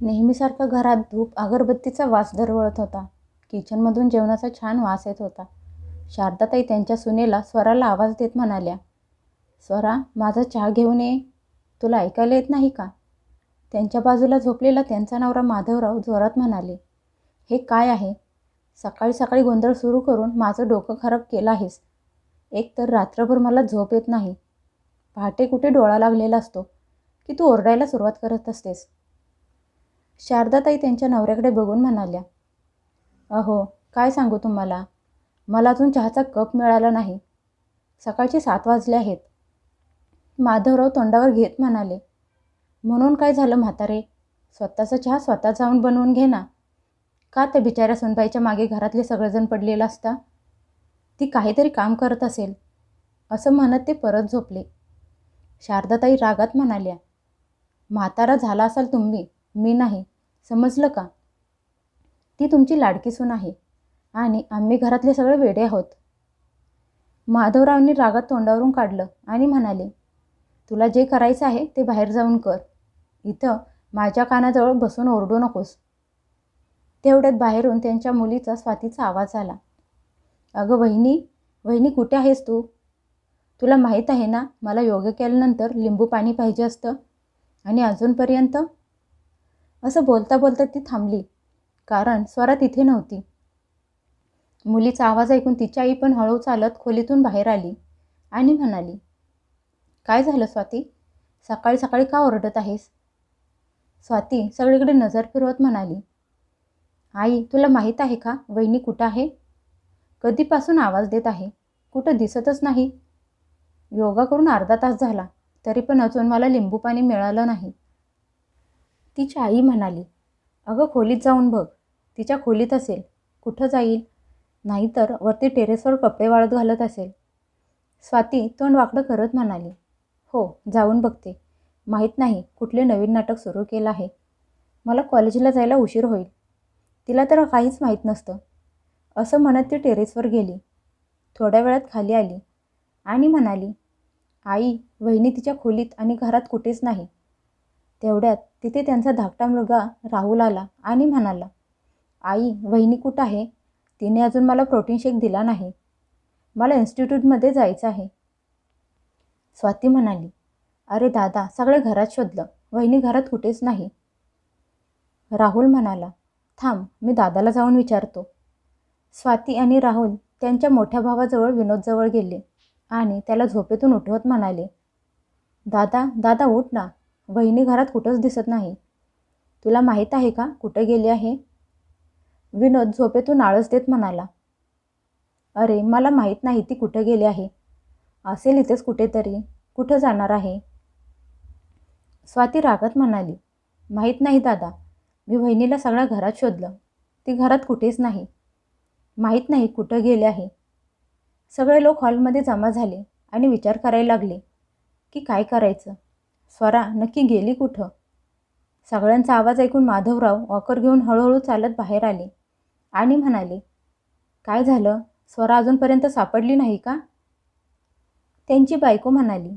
नेहमीसारखा घरात धूप अगरबत्तीचा वास दरवळत होता. किचनमधून जेवणाचा छान वास येत होता. शारदाताई त्यांच्या सुनेला स्वराला आवाज देत म्हणाल्या, स्वरा, माझा चहा घेऊन ये. तुला ऐकायला येत नाही का? त्यांच्या बाजूला झोपलेला त्यांचा नवरा माधवराव जोरात म्हणाले, हे काय आहे? सकाळी सकाळी गोंधळ सुरू करून माझं डोकं खराब केलं आहेस. एक तर रात्रभर मला झोप येत नाही. पहाटे कुठे डोळा लागलेला असतो की तू ओरडायला सुरुवात करत असतेस. शारदाताई त्यांच्या नवऱ्याकडे बघून म्हणाल्या, अहो, काय सांगू तुम्हाला, मला अजून चहाचा कप मिळाला नाही. सकाळचे 7 वाजले आहेत. माधवराव तोंडावर घेत म्हणाले, म्हणून काय झालं म्हातारे? स्वतःचा चहा स्वतः जाऊन बनवून घे ना. का त्या बिचाऱ्या सुनबाईच्या मागे घरातले सगळेजण पडलेलं असता? ती काहीतरी काम करत असेल, असं म्हणत ते परत झोपले. शारदाताई रागात म्हणाल्या, म्हातारा झाला असाल तुम्ही, मी नाही, समजलं का? ती तुमची लाडकी सून आहे आणि आम्ही घरातले सगळे वेडे आहोत. माधवरावनी रागात तोंडावरून काढलं आणि म्हणाले, तुला जे करायचं आहे ते बाहेर जाऊन कर. इथं माझ्या कानाजवळ बसून ओरडू नकोस. तेवढ्यात बाहेरून त्यांच्या मुलीचा स्वातीचा आवाज आला, अगं वहिनी, वहिनी कुठे आहेस तू? तुला माहीत आहे ना, मला योगा केल्यानंतर लिंबू पाणी पाहिजे असतं आणि अजूनपर्यंत. असं बोलता बोलता ती थांबली, कारण स्वरा तिथे नव्हती. मुलीचा आवाज ऐकून तिची आई पण हळू चालत खोलीतून बाहेर आली आणि म्हणाली, काय झालं स्वाती? सकाळी सकाळी का ओरडत आहेस? स्वाती सगळीकडे नजर फिरवत म्हणाली, आई, तुला माहीत आहे का वहिनी कुठं आहे? कधीपासून आवाज देत आहे, कुठं दिसतच नाही. योगा करून अर्धा तास झाला, तरी पण अजून मला लिंबू पाणी मिळालं नाही. तिची आई म्हणाली, अगं खोलीत जाऊन बघ. तिच्या खोलीत असेल, कुठं जाईल? नाहीतर वरती टेरेसवर कपडे वाळत घालत असेल. स्वाती तोंड वाकडं करत म्हणाली, हो, जाऊन बघते. माहीत नाही कुठले नवीन नाटक सुरू केलं आहे. मला कॉलेजला जायला उशीर होईल. तिला तर काहीच माहीत नसतं. असं म्हणत ती टेरेसवर गेली. थोड्या वेळात खाली आली आणि म्हणाली, आई, वहिनी तिच्या खोलीत आणि घरात कुठेच नाही. तेवढ्यात तिथे त्यांचा धाकटा मुलगा राहुल आला आणि म्हणाला, आई, वहिनी कुठं आहे? तिने अजून मला प्रोटीन शेक दिला नाही. मला इन्स्टिट्यूटमध्ये जायचं आहे. स्वाती म्हणाली, अरे दादा, सगळे घरात शोधलं, वहिनी घरात कुठेच नाही. राहुल म्हणाला, थांब, मी दादाला जाऊन विचारतो. स्वाती आणि राहुल त्यांच्या मोठ्या भावाजवळ विनोदजवळ गेले आणि त्याला झोपेतून उठवत म्हणाले, दादा, दादा उठ ना, वहिनी घरात कुठंच दिसत नाही. तुला माहीत आहे का कुठं गेली आहे? विनोद झोपेतून आळस देत म्हणाला, अरे मला माहीत नाही ती कुठं गेली आहे. असेल इथेच कुठेतरी, कुठं जाणार आहे? स्वाती रागात म्हणाली, माहीत नाही दादा, मी वहिनीला सगळ्या घरात शोधलं, ती घरात कुठेच नाही. माहीत नाही कुठं गेले आहे. सगळे लोक हॉलमध्ये जमा झाले आणि विचार करायला लागले की काय करायचं. स्वरा नक्की गेली कुठं? सगळ्यांचा आवाज ऐकून माधवराव वॉकर घेऊन हळूहळू चालत बाहेर आले आणि म्हणाले, काय झालं? स्वरा अजूनपर्यंत सापडली नाही का? त्यांची बायको म्हणाली,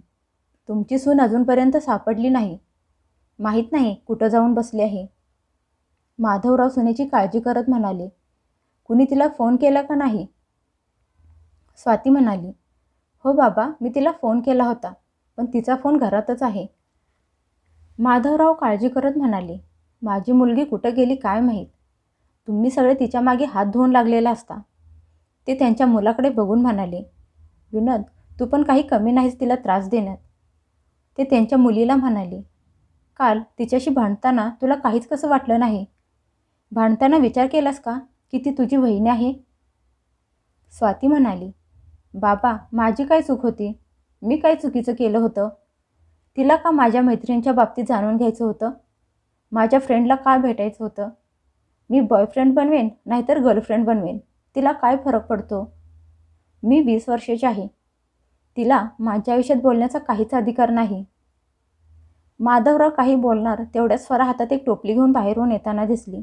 तुमची सून अजूनपर्यंत सापडली नाही. माहीत नाही कुठं जाऊन बसली आहे. माधवराव सुनेची काळजी करत म्हणाले, कुणी तिला फोन केला का नाही? स्वाती म्हणाली, हो बाबा, मी तिला फोन केला होता, पण तिचा फोन घरातच आहे. माधवराव काळजी करत म्हणाले, माझी मुलगी कुठं गेली काय माहीत. तुम्ही सगळे तिच्या मागे हात धुवून लागलेला असता. ते त्यांच्या मुलाकडे बघून म्हणाले, विनोद, तू पण काही कमी नाहीस तिला त्रास देण्यात. ते त्यांच्या मुलीला म्हणाले, काल तिच्याशी भांडताना तुला काहीच कसं वाटलं नाही? भांडताना विचार केलास का की ती तुझी वहिनी आहे? स्वाती म्हणाली, बाबा, माझी काय चूक होती? मी काय चुकीचं केलं होतं? तिला का माझ्या मैत्रिणींच्या बाबतीत जाणून घ्यायचं होतं? माझ्या फ्रेंडला का भेटायचं होतं? मी बॉयफ्रेंड बनवेन नाहीतर गर्लफ्रेंड बनवेन, तिला काय फरक पडतो? मी 20 वर्षाची आहे. तिला माझ्या आयुष्यात बोलण्याचा काहीच अधिकार नाही. माधवराव काही बोलणार तेवढ्याच स्वरा हातात एक टोपली घेऊन बाहेरून येताना दिसली.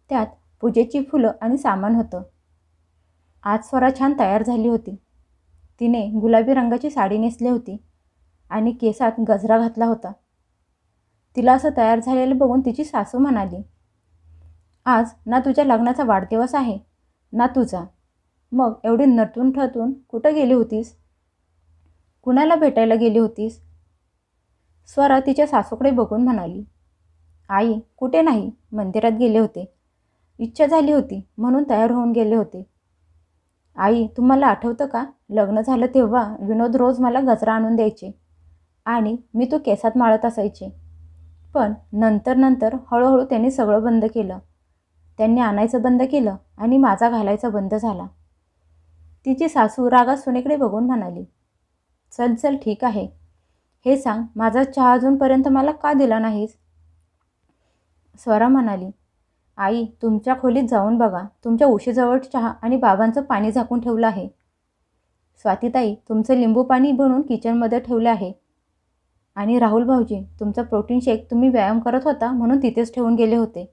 त्यात पूजेची फुलं आणि सामान होतं. आज स्वरा छान तयार झाली होती. तिने गुलाबी रंगाची साडी नेसली होती आणि केसात गजरा घातला होता. तिला असं तयार झालेलं बघून तिची सासू म्हणाली, आज ना तुझ्या लग्नाचा वाढदिवस आहे ना तुझा, मग एवढी नटून ठटून कुठं गेली होतीस? कुणाला भेटायला गेली होतीस? स्वरा तिच्या सासूकडे बघून म्हणाली, आई कुठे नाही, मंदिरात गेले होते. इच्छा झाली होती म्हणून तयार होऊन गेले होते. आई तुम्हाला आठवतं का, लग्न झालं तेव्हा विनोद रोज मला गजरा आणून द्यायचे आणि मी तो केसात माळत असायचे. पण नंतर हळूहळू त्यांनी सगळं बंद केलं. त्यांनी आणायचं बंद केलं आणि माझा घालायचा बंद झाला. तिची सासू रागात सुनेकडे बघून म्हणाली, चल चल ठीक आहे, हे सांग माझा चहा अजूनपर्यंत मला का दिला नाहीस? स्वरा म्हणाली, आई तुमच्या खोलीत जाऊन बघा, तुमच्या उशीजवळ चहा आणि बाबांचं पाणी झाकून ठेवलं आहे. स्वातीताई तुमचं लिंबू पाणी बनवून किचनमध्ये ठेवलं आहे. आणि राहुल भाऊजी तुमचा प्रोटीन शेक तुम्ही व्यायाम करत होता म्हणून तिथेच ठेवून गेले होते.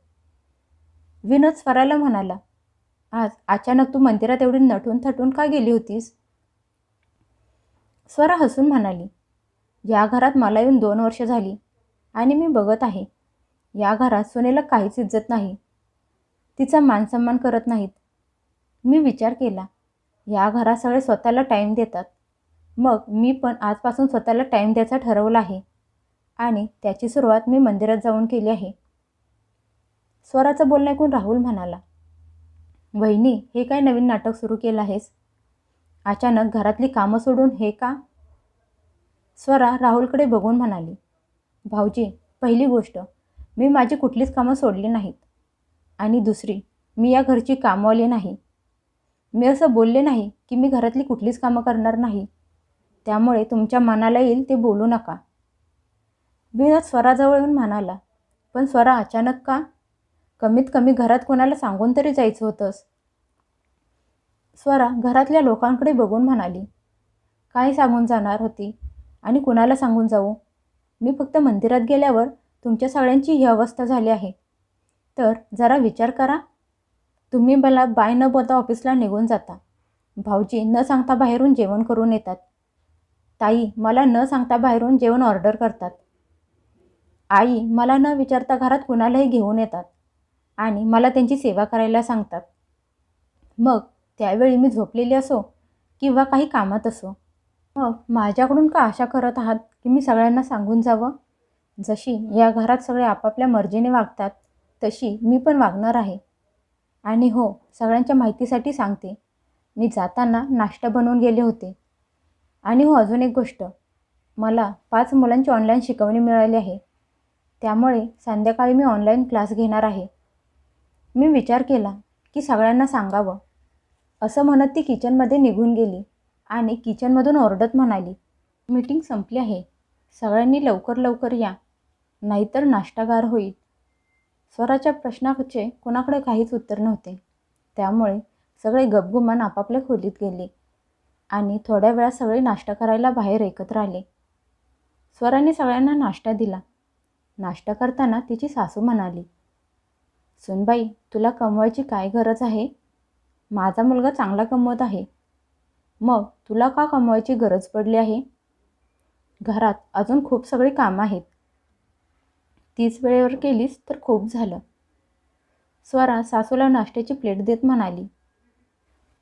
विनोद स्वराला म्हणाला, आज अचानक तू मंदिरात एवढी नटून थटून का गेली होतीस? स्वरा हसून म्हणाली, या घरात मला येऊन 2 वर्ष झाली आणि मी बघत आहे, या घरात सुनेला काहीच इज्जत नाही. तिचा मानसन्मान करत नाहीत. मी विचार केला, या घरात सगळे स्वतःला टाईम देतात, मग मी पण आजपासून स्वतःला टाईम द्यायचा ठरवलं आहे आणि त्याची सुरुवात मी मंदिरात जाऊन केली आहे. स्वराचं बोलणं ऐकून राहुल म्हणाला, वहिनी हे काय नवीन नाटक सुरू केलं आहेस? अचानक घरातली कामं सोडून हे का? स्वरा राहुलकडे बघून म्हणाली, भाऊजी पहिली गोष्ट, मी माझी कुठलीच कामं सोडली नाहीत आणि दुसरी, मी या घरची कामवाली नाही. मी असं बोलले नाही की मी घरातली कुठलीच कामं करणार नाही, त्यामुळे तुमच्या मनाला येईल ते बोलू नका. विनोद स्वराजवळ येऊन म्हणाला, पण स्वरा अचानक का? कमीत कमी घरात कोणाला सांगून तरी जायचं होतंस. स्वरा घरातल्या लोकांकडे बघून म्हणाली, काय सांगून जाणार होती आणि कुणाला सांगून जाऊ? मी फक्त मंदिरात गेल्यावर तुमच्या सगळ्यांची ही अवस्था झाली आहे. तर जरा विचार करा. तुम्ही मला बाय न बोलता ऑफिसला निघून जाता. भाऊजी न सांगता बाहेरून जेवण करून येतात. ताई मला न सांगता बाहेरून जेवण ऑर्डर करतात. आई मला न विचारता घरात कुणालाही घेऊन येतात आणि मला त्यांची सेवा करायला सांगतात. मग त्यावेळी मी झोपलेली असो किंवा काही कामात असो, मग माझ्याकडून का आशा करत आहात की मी सगळ्यांना सांगून जावं? जशी या घरात सगळे आपापल्या मर्जीने वागतात तशी मी पण वागणार आहे. आणि हो, सगळ्यांच्या माहितीसाठी सांगते, मी जाताना नाश्ता बनवून गेले होते. आणि हो अजून एक गोष्ट, मला 5 मुलांची ऑनलाईन शिकवणी मिळाली आहे, त्यामुळे संध्याकाळी मी ऑनलाईन क्लास घेणार आहे. मी विचार केला की सगळ्यांना सांगावं. असं म्हणत ती किचनमध्ये निघून गेली आणि किचनमधून ओरडत म्हणाली, मीटिंग संपली आहे, सगळ्यांनी लवकर लवकर या, नाहीतर नाश्ता गार होईल. स्वराच्या प्रश्नाचे कोणाकडे काहीच उत्तर नव्हते, त्यामुळे सगळे गपगुमान आपापल्या खोलीत गेले आणि थोड्या वेळात सगळे नाश्ता करायला बाहेर एकत्र आले. स्वराने सगळ्यांना नाश्ता दिला. नाश्ता करताना तिची सासू म्हणाली, सुनबाई तुला कमवायची काय गरज आहे? माझा मुलगा चांगला कमवत आहे, मग तुला का कमवायची गरज पडली आहे? घरात अजून खूप सगळी कामं आहेत, तीच वेळेवर केलीस तर खूप झालं. स्वरा सासूला नाश्त्याची प्लेट देत म्हणाली,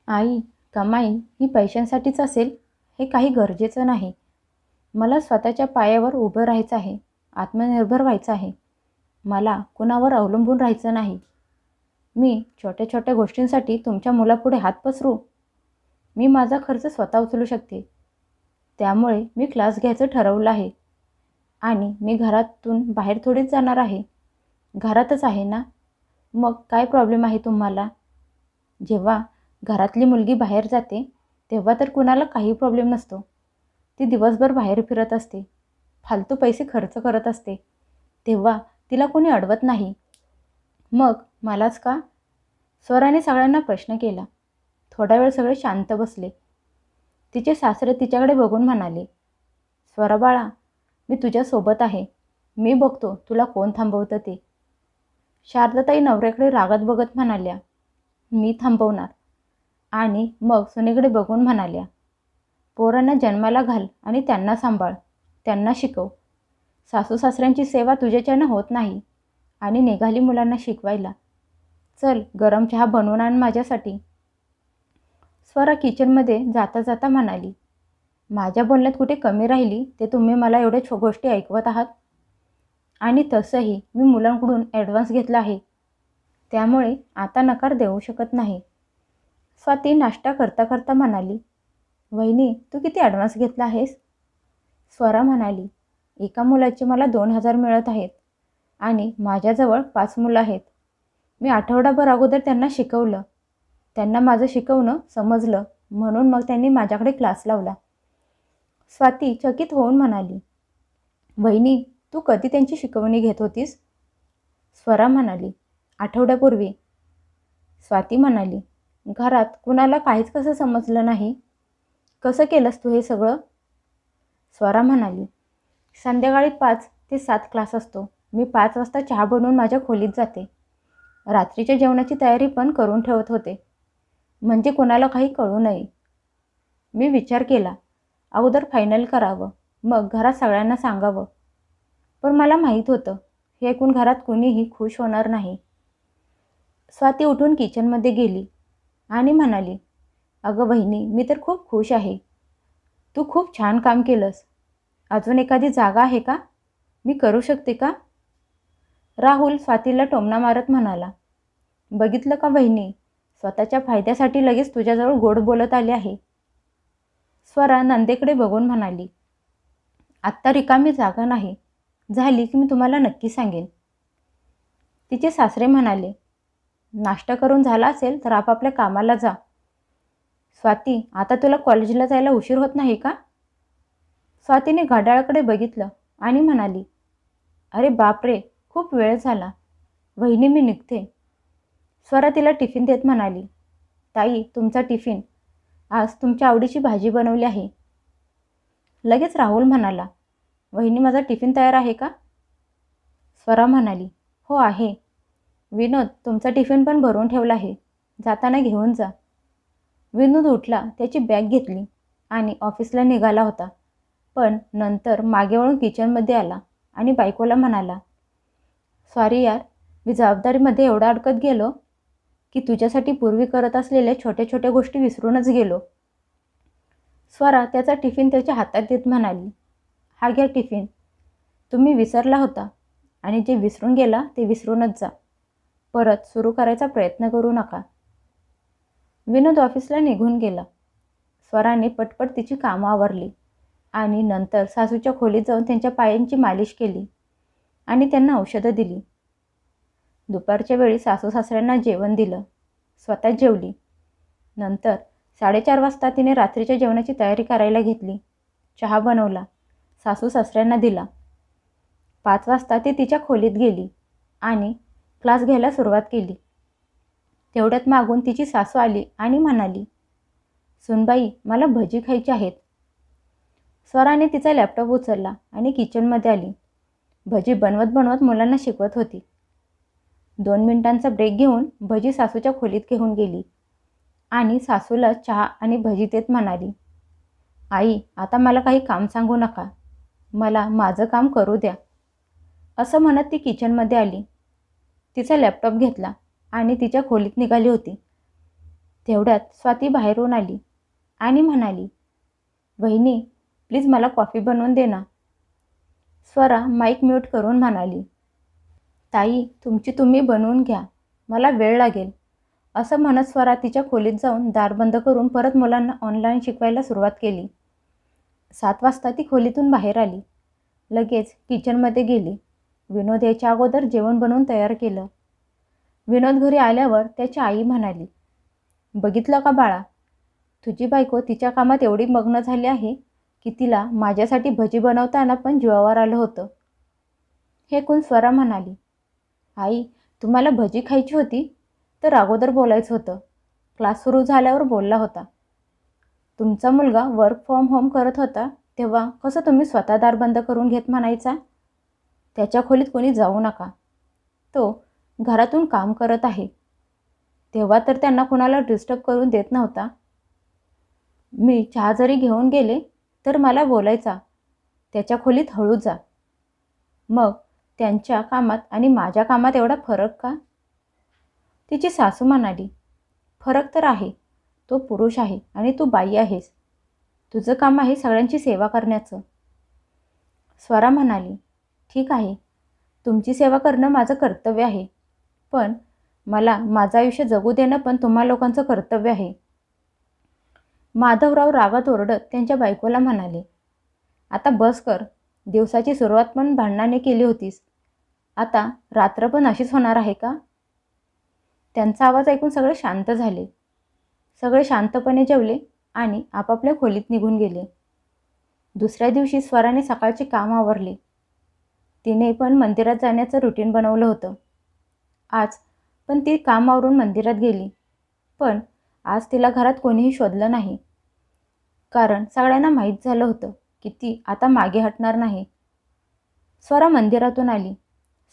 आई कमाई ही पैशांसाठीच असेल हे काही गरजेचं नाही. मला स्वतःच्या पायावर उभं राहायचं आहे, आत्मनिर्भर व्हायचं आहे. मला कुणावर अवलंबून राहायचं नाही. मी छोट्या छोट्या गोष्टींसाठी तुमच्या मुलापुढे हात पसरू? मी माझा खर्च स्वतः उचलू शकते, त्यामुळे मी क्लास घ्यायचं ठरवलं आहे. आणि मी घरातून बाहेर थोडीच जाणार आहे, घरातच आहे ना, मग काय प्रॉब्लेम आहे तुम्हाला? जेव्हा घरातली मुलगी बाहेर जाते तेव्हा तर कुणाला काही प्रॉब्लेम नसतो. ती दिवसभर बाहेर फिरत असते, फालतू पैसे खर्च करत असते, तेव्हा तिला कोणी अडवत नाही. मग मलाच का? स्वराने सगळ्यांना प्रश्न केला. थोडा वेळ सगळे शांत बसले. तिचे सासरे तिच्याकडे बघून म्हणाले, स्वरा बाळा, मी तुझ्यासोबत आहे, मी बघतो तुला कोण थांबवतं ते. शारदाताई नवऱ्याकडे रागात बघत म्हणाल्या, मी थांबवणार. आणि मग सुनेकडे बघून म्हणाल्या, पोरांना जन्माला घाल आणि त्यांना सांभाळ, त्यांना शिकव. सासू सासऱ्यांची सेवा तुझ्याच्यानं होत नाही. आणि निघाली मुलांना शिकवायला. चल गरम चहा बनवून आण माझ्यासाठी. स्वरा किचनमध्ये जाता जाता म्हणाली, माझ्या बोलण्यात कुठे कमी राहिली ते तुम्ही मला एवढ्या गोष्टी ऐकवत आहात. आणि तसंही मी मुलांकडून ॲडव्हान्स घेतला आहे, त्यामुळे आता नकार देऊ शकत नाही. स्वाती नाश्ता करता करता म्हणाली, वहिनी तू किती ॲडव्हान्स घेतला आहेस? स्वरा म्हणाली, एका मुलाचे मला 2,000 मिळत आहेत आणि माझ्याजवळ 5 मुलं आहेत. मी आठवडाभर अगोदर त्यांना शिकवलं. त्यांना माझं शिकवणं समजलं म्हणून मग त्यांनी माझ्याकडे क्लास लावला. स्वाती चकित होऊन म्हणाली, वहिनी तू कधी त्यांची शिकवणी घेत होतीस? स्वरा म्हणाली, आठवड्यापूर्वी. स्वाती म्हणाली, घरात कुणाला काहीच कसं समजलं नाही? कसं केलंस तू हे सगळं? स्वरा म्हणाली, संध्याकाळी 5 ते 7 क्लास असतो. मी 5 वाजता चहा बनवून माझ्या खोलीत जाते. रात्रीच्या जेवणाची तयारी पण करून ठेवत होते, म्हणजे कोणाला काही कळू नये. मी विचार केला, अगोदर फायनल करावं, मग घरात सगळ्यांना सांगावं. पण मला माहीत होतं हे ऐकून घरात कुणीही खुश होणार नाही. स्वाती उठून किचनमध्ये गेली आणि म्हणाली, अगं वहिनी मी तर खूप खुश आहे. तू खूप छान काम केलंस. अजून एखादी जागा आहे का? मी करू शकते का? राहुल स्वातीला टोमणा मारत म्हणाला, बघितलं का वहिनी, स्वतःच्या फायद्यासाठी लगेच तुझ्याजवळ गोड बोलत आले आहे. स्वरा नंदेकडे बघून म्हणाली, आत्ता रिकामी जागा नाही, झाली की मी तुम्हाला नक्की सांगेन. तिचे सासरे म्हणाले, नाश्ता करून झाला असेल तर आपापल्या कामाला जा. स्वाती आता तुला कॉलेजला जायला उशीर होत नाही का? स्वातीने घड्याळाकडे बघितलं आणि म्हणाली, अरे बापरे, खूप वेळ झाला. वहिनी मी निघते. स्वरा तिला टिफिन देत म्हणाली, ताई तुमचा टिफिन. आज तुमच्या आवडीची भाजी बनवली आहे. लगेच राहुल म्हणाला, वहिनी माझा टिफिन तयार आहे का? स्वरा म्हणाली, हो आहे. विनोद तुमचा टिफिन पण भरून ठेवला आहे, जाताना घेऊन जा. विनोद उठला, त्याची बॅग घेतली आणि ऑफिसला निघाला होता. पण नंतर मागे वळून किचनमध्ये आला आणि बायकोला म्हणाला, सॉरी यार, मी जबाबदारीमध्ये एवढा अडकत गेलो की तुझ्यासाठी पूर्वी करत असलेल्या छोट्या छोट्या गोष्टी विसरूनच गेलो. स्वरा त्याचा टिफिन त्याच्या हातात देत म्हणाली, हा घ्या टिफिन. तुम्ही विसरला होता आणि जे विसरून गेला ते विसरूनच जा. परत सुरू करायचा प्रयत्न करू नका. विनोद ऑफिसला निघून गेला. स्वराने पटपट तिची कामं आवरली आणि नंतर सासूच्या खोलीत जाऊन त्यांच्या पायांची मालिश केली आणि त्यांना औषधं दिली. दुपारच्या वेळी सासू सासऱ्यांना जेवण दिलं, स्वतः जेवली. नंतर 4:30 वाजता तिने रात्रीच्या जेवणाची तयारी करायला घेतली. चहा बनवला, सासू सासऱ्यांना दिला. 5 वाजता ती तिच्या खोलीत गेली आणि क्लास घ्यायला सुरुवात केली. तेवढ्यात मागून तिची सासू आली आणि म्हणाली, सुनबाई मला भजी खायची आहेत. स्वराने तिचा लॅपटॉप उचलला आणि किचनमध्ये आली. भजी बनवत बनवत मुलांना शिकवत होती. 2 मिनिटांचा ब्रेक घेऊन भजी सासूच्या खोलीत घेऊन गेली आणि सासूला चहा आणि भजी देत म्हणाली, आई आता मला काही काम सांगू नका, मला माझं काम करू द्या. असं म्हणत ती किचनमध्ये आली. तिचा लॅपटॉप घेतला आणि तिच्या खोलीत निघाली होती. तेवढ्यात स्वाती बाहेरून आली आणि म्हणाली, वहिनी प्लीज मला कॉफी बनवून दे ना. स्वरा माईक म्यूट करून म्हणाली, ताई तुमची तुम्ही बनवून घ्या, मला वेळ लागेल. असं म्हणत स्वरा तिच्या खोलीत जाऊन दार बंद करून परत मुलांना ऑनलाईन शिकवायला सुरुवात केली. 7 वाजता ती खोलीतून बाहेर आली. लगेच किचनमध्ये गेली. विनोद याच्या अगोदर जेवण बनवून तयार केलं. विनोद घरी आल्यावर त्याची आई म्हणाली, बघितलं का बाळा, तुझी बायको तिच्या कामात एवढी मग्न झाली आहे की तिला माझ्यासाठी भजी बनवताना पण जीवावर आलं होतं. हे ऐकून स्वरा म्हणाली, आई तुम्हाला भजी खायची होती तर अगोदर बोलायचं होतं. क्लास सुरू झाल्यावर बोलला होता. तुमचा मुलगा वर्क फ्रॉम होम करत होता तेव्हा कसं तुम्ही स्वतः दार बंद करून घेत म्हणायचा? त्याच्या खोलीत कोणी जाऊ नका, तो घरातून काम करत आहे. तेव्हा तर त्यांना कुणाला डिस्टर्ब करून देत नव्हता. मी चहा जरी घेऊन गेले तर मला बोलायचा, त्याच्या खोलीत हळू जा. मग त्यांच्या कामात आणि माझ्या कामात एवढा फरक का? तिची सासू म्हणाली, फरक तर आहे. तो पुरुष आहे आणि तू बाई आहेस. तुझं काम आहे सगळ्यांची सेवा करण्याचं. स्वरा म्हणाली, ठीक आहे, तुमची सेवा करणं माझं कर्तव्य आहे, पण मला माझं आयुष्य जगू देणं पण तुम्हा लोकांचं कर्तव्य आहे. माधवराव रागात ओरडत त्यांच्या बायकोला म्हणाले, आता बस कर. दिवसाची सुरुवात पण भांडणाने केली होतीस. आता रात्र पण अशीच होणार आहे का? त्यांचा आवाज ऐकून सगळे शांत झाले. सगळे शांतपणे जेवले आणि आपापल्या खोलीत निघून गेले. दुसऱ्या दिवशी स्वराने सकाळचे काम आवरले. तिने पण मंदिरात जाण्याचं रुटीन बनवलं होतं. आज पण ती काम आवरून मंदिरात गेली. पण आज तिला घरात कोणीही शोधलं नाही, कारण सगळ्यांना माहीत झालं होतं की ती आता मागे हटणार नाही. स्वरा मंदिरातून आली.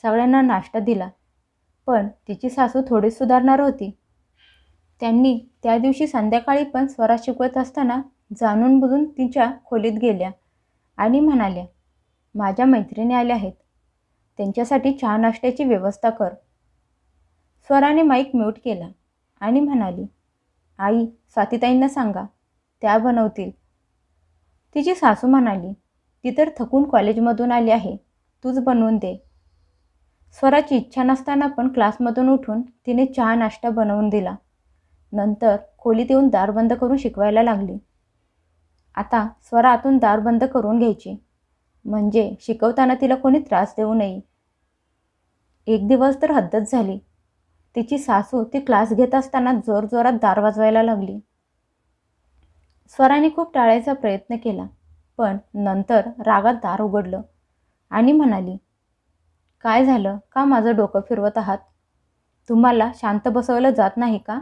सगळ्यांना नाश्ता दिला. पण तिची सासू थोडी सुधारणार होती. त्यांनी त्या दिवशी संध्याकाळी पण स्वरा शिकवत असताना जाणून बुजून तिच्या खोलीत गेल्या आणि म्हणाल्या, माझ्या मैत्रिणी आल्या आहेत, त्यांच्यासाठी चहा नाश्त्याची व्यवस्था कर. स्वराने माईक म्यूट केला आणि म्हणाली, आई, स्वातीताईंना सांगा, त्या बनवतील. तिची सासू म्हणाली, ती तर थकून कॉलेजमधून आली आहे, तूच बनवून दे. स्वराची इच्छा नसताना पण क्लासमधून उठून तिने चहा नाश्ता बनवून दिला. नंतर खोलीत येऊन दार बंद करून शिकवायला लागली. आता स्वरा आतून दार बंद करून घ्यायची, म्हणजे शिकवताना तिला कोणी त्रास देऊ नये. एक दिवस तर हद्दच झाली. तिची सासू ती क्लास घेत असताना जोरजोरात दार वाजवायला लागली. स्वराने खूप टाळायचा प्रयत्न केला, पण नंतर रागात दार उघडलं आणि म्हणाली, काय झालं? का माझं डोकं फिरवत आहात? तुम्हाला शांत बसवलं जात नाही का?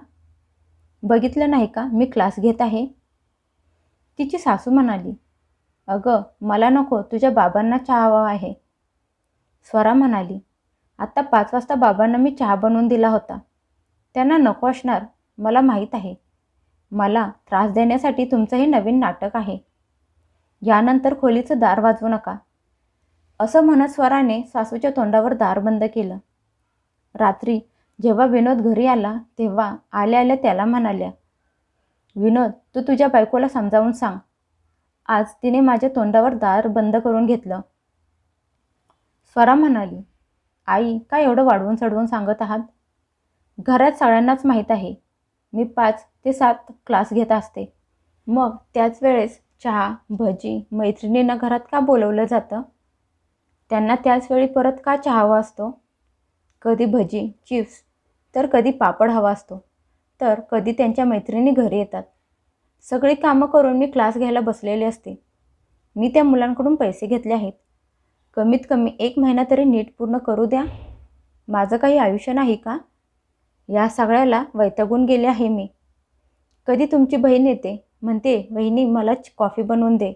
बघितलं नाही का मी क्लास घेत आहे? तिची सासू म्हणाली, अगं मला नको, तुझ्या बाबांना चहा हवा आहे. स्वरा म्हणाली, आत्ता 5 वाजता बाबांना मी चहा बनवून दिला होता. त्यांना नको असणार, मला माहीत आहे. मला त्रास देण्यासाठी तुमचं हे नवीन नाटक आहे. यानंतर खोलीचं दार वाजवू नका. असं म्हणत स्वराने सासूच्या तोंडावर दार बंद केलं. रात्री जेव्हा विनोद घरी आला तेव्हा आल्या आल्या त्याला म्हणाल्या, विनोद, तू तुझ्या बायकोला समजावून सांग. आज तिने माझ्या तोंडावर दार बंद करून घेतलं. स्वरा म्हणाली, आई, काय एवढं वाढवून चढवून सांगत आहात? घरात सगळ्यांनाच माहीत आहे मी 5 ते 7 क्लास घेत असते. मग त्याच वेळेस चहा, भजी मैत्रिणींना घरात का बोलवलं जातं? त्यांना त्याच वेळी परत का चहा हवा असतो? कधी भजी, चिप्स, तर कधी पापड हवा असतो, तर कधी त्यांच्या मैत्रिणी घरी येतात. सगळी कामं करून मी क्लास घ्यायला बसलेले असते. मी त्या मुलांकडून पैसे घेतले आहेत. कमीत कमी 1 महिना तरी नीट पूर्ण करू द्या. माझं काही आयुष्य नाही का? या सगळ्याला वैतागून गेले आहे मी. कधी तुमची बहीण येते, म्हणते, वहिनी मला कॉफी बनवून दे.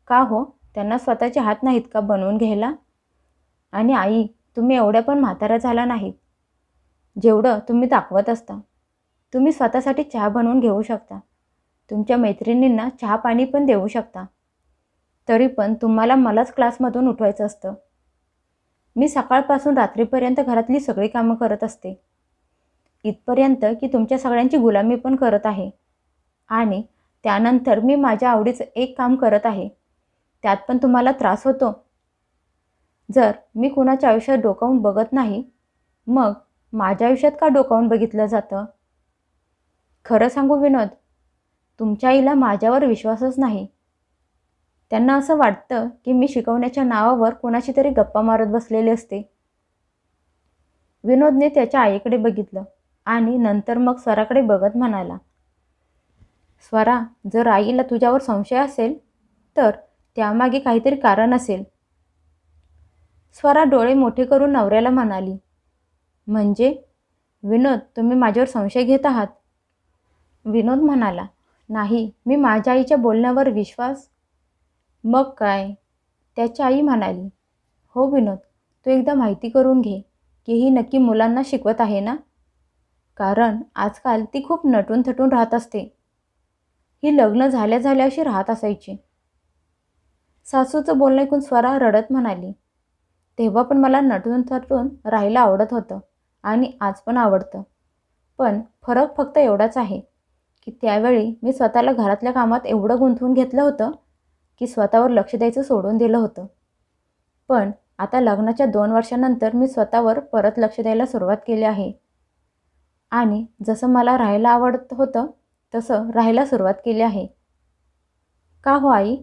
का हो, त्यांना स्वतःचे हात नाहीत का बनवून घ्यायला? आणि आई, तुम्ही एवढ्या पण म्हाताऱ्या झाला नाहीत जेवढं तुम्ही दाखवत असता. तुम्ही स्वतःसाठी चहा बनवून घेऊ शकता. तुमच्या मैत्रिणींना चहा पाणी पण देऊ शकता. तरी पण तुम्हाला मलाच क्लासमधून उठवायचं असतं. मी सकाळपासून रात्रीपर्यंत घरातली सगळी कामं करत असते, इथपर्यंत की तुमच्या सगळ्यांची गुलामी पण करत आहे. आणि त्यानंतर मी माझ्या आवडीचं एक काम करत आहे, त्यात पण तुम्हाला त्रास होतो. जर मी कुणाच्या आयुष्यात डोकावून बघत नाही, मग माझ्या आयुष्यात का डोकावून बघितलं जातं? खरं सांगू विनोद, तुमच्या आईला माझ्यावर विश्वासच नाही. त्यांना असं वाटतं की मी शिकवण्याच्या नावावर कोणाशी तरी गप्पा मारत बसलेले असते. विनोदने त्याच्या आईकडे बघितलं आणि नंतर मग स्वराकडे बघत म्हणाला, स्वरा, जर आईला तुझ्यावर संशय असेल तर त्यामागे काहीतरी कारण असेल. स्वरा डोळे मोठे करून नवऱ्याला म्हणाली, म्हणजे विनोद, तुम्ही माझ्यावर संशय घेत आहात? विनोद म्हणाला, नाही, मी माझ्या आईच्या बोलण्यावर विश्वास. मग काय? त्याची आई म्हणाली, हो विनोद, तू एकदा माहिती करून घे की ही नक्की मुलांना शिकवत आहे ना? कारण आजकाल ती खूप नटून थटून राहत असते. ही लग्न झाल्या झाल्या अशी राहत असायची. सासूचं बोलणं ऐकून स्वरा रडत म्हणाली, तेव्हा पण मला नटून थटून राहायला आवडत होतं आणि आज पण आवडतं. पण फरक फक्त एवढाच आहे की त्यावेळी मी स्वतःला घरातल्या कामात एवढं गुंतवून घेतलं होतं की स्वतःवर लक्ष द्यायचं सोडून दिलं होतं. पण आता लग्नाच्या 2 वर्षानंतर मी स्वतःवर परत लक्ष द्यायला सुरुवात केली आहे आणि जसं मला राहायला आवडत होतं तसं राहायला सुरुवात केली आहे. का हो आई?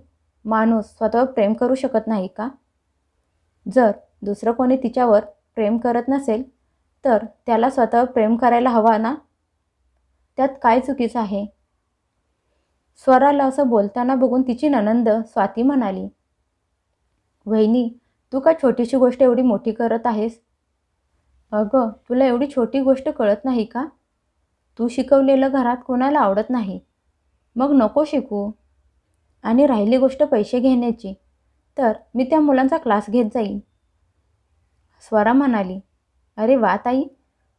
माणूस स्वतःवर प्रेम करू शकत नाही का? जर दुसरं कोणी तिच्यावर प्रेम करत नसेल तर त्याला स्वतःवर प्रेम करायला हवा ना? त्यात काय चुकीचं आहे? स्वराला असं बोलताना बघून तिची नणंद स्वाती म्हणाली, वहिनी, तू का छोटीशी गोष्ट एवढी मोठी करत आहेस? अगं, तुला एवढी छोटी गोष्ट कळत नाही का? तू शिकवलेलं घरात कोणाला आवडत नाही. मग नको शिकू. आणि राहिली गोष्ट पैसे घेण्याची, तर मी त्या मुलांचा क्लास घेत जाईल. स्वरा म्हणाली, अरे वा ताई,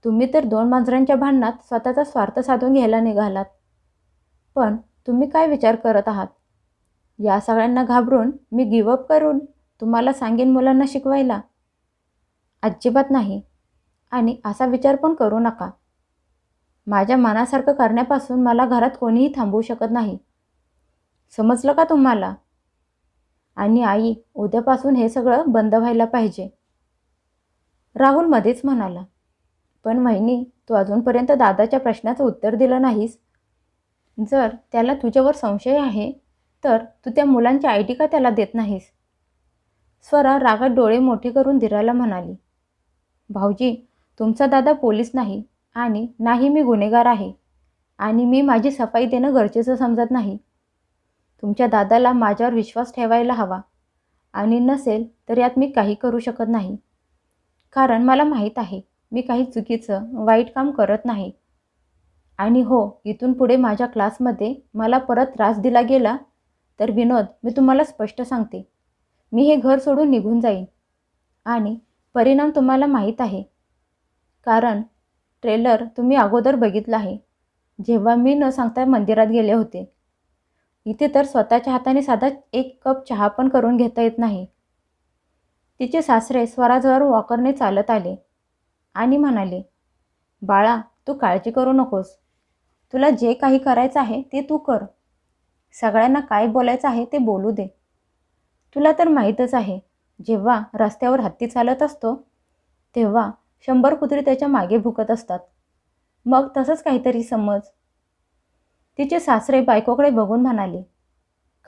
तुम्ही तर 2 मांजरांच्या भांडणात स्वतःचा स्वार्थ साधून घ्यायला निघालात. पण तुम्ही काय विचार करत आहात? या सगळ्यांना घाबरून मी गिव्हअप करून तुम्हाला सांगेन मुलांना शिकवायला? अजिबात नाही. आणि असा विचार पण करू नका. माझ्या मनासारखं करण्यापासून मला घरात कोणीही थांबवू शकत नाही. समजलं का तुम्हाला? आणि आई, उद्यापासून हे सगळं बंद व्हायला पाहिजे. राहुल मध्येच म्हणाला, पण वहिनी, तू अजूनपर्यंत दादाच्या प्रश्नाचं उत्तर दिलं नाहीस. जर त्याला तुझ्यावर संशय आहे तर तू त्या मुलांची आयडी का त्याला देत नाहीस? स्वरा रागात डोळे मोठे करून धीराला म्हणाली, भाऊजी, तुमचा दादा पोलीस नाही आणि नाही मी गुन्हेगार आहे आणि मी माझी सफाई देणं गरजेचं समजत नाही. तुमच्या दादाला माझ्यावर विश्वास ठेवायला हवा आणि नसेल तर यात मी काही करू शकत नाही. कारण मला माहीत आहे मी काही चुकीचं वाईट काम करत नाही. आणि हो, इथून पुढे माझ्या क्लासमध्ये मला परत त्रास दिला गेला तर विनोद, मी तुम्हाला स्पष्ट सांगते, मी हे घर सोडून निघून जाईन. आणि परिणाम तुम्हाला माहीत आहे, कारण ट्रेलर तुम्ही अगोदर बघितला आहे, जेव्हा मी न सांगता मंदिरात गेले होते. इथे तर स्वतःच्या हाताने साधा 1 कप चहा पण करून घेता येत नाही. तिचे सासरे स्वराजवळ वॉकरने चालत आले आणि म्हणाले, बाळा, तू काळजी करू नकोस. तुला जे काही करायचं आहे ते तू कर. सगळ्यांना काय बोलायचं आहे ते बोलू दे. तुला तर माहीतच आहे, जेव्हा रस्त्यावर हत्ती चालत असतो तेव्हा 100 कुत्री त्याच्या मागे भुकत असतात. मग तसंच काहीतरी समज. तिचे सासरे बायकोकडे बघून म्हणाले,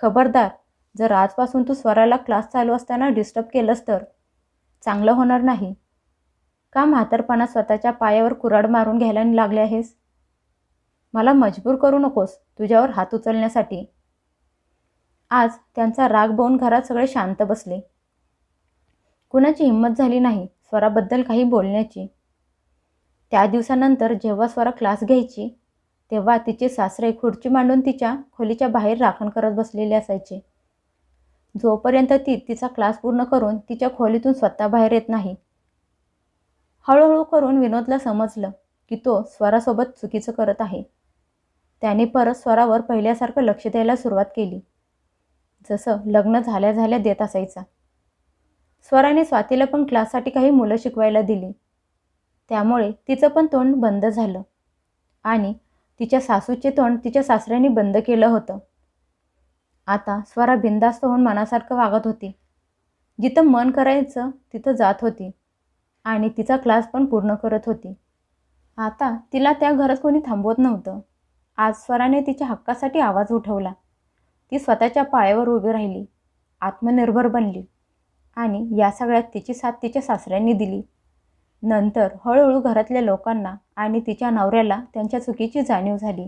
खबरदार, जर आजपासून तू स्वराला क्लास चालू असताना डिस्टर्ब केलंस तर चांगलं होणार नाही. का म्हातारपणात स्वतःच्या पायावर कुऱ्हाड मारून घ्यायला लागले आहेस? मला मजबूर करू नकोस तुझ्यावर हात उचलण्यासाठी. आज त्यांचा राग बघून घरात सगळे शांत बसले. कुणाची हिंमत झाली नाही स्वराबद्दल काही बोलण्याची. त्या दिवसानंतर जेव्हा स्वरा क्लास घ्यायची तेव्हा तिचे सासरे खुर्ची मांडून तिच्या खोलीच्या बाहेर राखण करत बसलेले असायचे, जोपर्यंत ती तिचा क्लास पूर्ण करून तिच्या खोलीतून स्वतः बाहेर येत नाही. हळूहळू करून विनोदला समजलं की तो स्वरासोबत चुकीचं करत आहे. त्याने परत स्वरावर पहिल्यासारखं लक्ष द्यायला सुरुवात केली, जसं लग्न झाल्या झाल्या देत असायचा. स्वराने स्वातीला पण क्लाससाठी काही मुलं शिकवायला दिली. त्यामुळे तिचं पण तोंड बंद झालं आणि तिच्या सासूचे तोंड तिच्या सासऱ्यांनी बंद केलं होतं. आता स्वरा बिनधास्त होऊन मनासारखं वागत होती. जिथं मन करायचं तिथं जात होती आणि तिचा क्लास पण पूर्ण करत होती. आता तिला त्या घरात कोणी थांबवत नव्हतं. आज स्वराने तिच्या हक्कासाठी आवाज उठवला. ती स्वतःच्या पायावर उभी राहिली, आत्मनिर्भर बनली आणि या सगळ्यात तिची साथ तिच्या सासऱ्यांनी दिली. नंतर हळूहळू घरातल्या लोकांना आणि तिच्या नवऱ्याला त्यांच्या चुकीची जाणीव झाली.